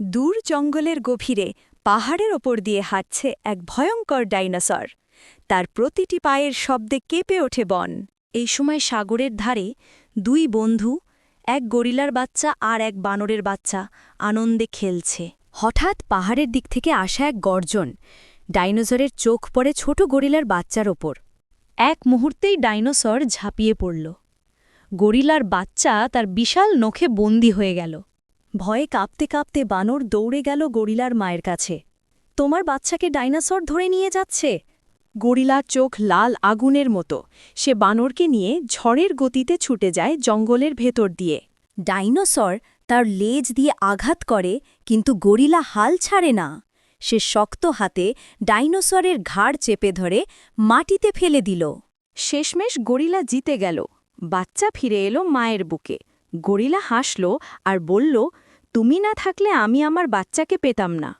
দূর জঙ্গলের গভীরে পাহাড়ের ওপর দিয়ে হাঁটছে এক ভয়ঙ্কর ডাইনোসর। তার প্রতিটি পায়ের শব্দে কেঁপে ওঠে বন। এই সময় সাগরের ধারে দুই বন্ধু, এক গরিলার বাচ্চা আর এক বানরের বাচ্চা, আনন্দে খেলছে। হঠাৎ পাহাড়ের দিক থেকে আসা এক গর্জন। ডাইনোসরের চোখ পড়ে ছোট গরিলার বাচ্চার ওপর। এক মুহূর্তেই ডাইনোসর ঝাঁপিয়ে পড়ল। গরিলার বাচ্চা তার বিশাল নখে বন্দী হয়ে গেল। ভয়ে কাঁপতে কাঁপতে বানর দৌড়ে গেল গরিলার মায়ের কাছে। তোমার বাচ্চাকে ডাইনোসর ধরে নিয়ে যাচ্ছে। গরিলার চোখ লাল আগুনের মতো। সে বানরকে নিয়ে ঝড়ের গতিতে ছুটে যায় জঙ্গলের ভেতর দিয়ে। ডাইনোসর তার লেজ দিয়ে আঘাত করে, কিন্তু গরিলা হাল ছাড়ে না। সে শক্ত হাতে ডাইনোসরের ঘাড় চেপে ধরে মাটিতে ফেলে দিল। শেষমেশ গরিলা জিতে গেল। বাচ্চা ফিরে এলো মায়ের বুকে। গরিলা হাসল আর বলল, তুমি না থাকলে আমি আমার বাচ্চাকে পেতাম না।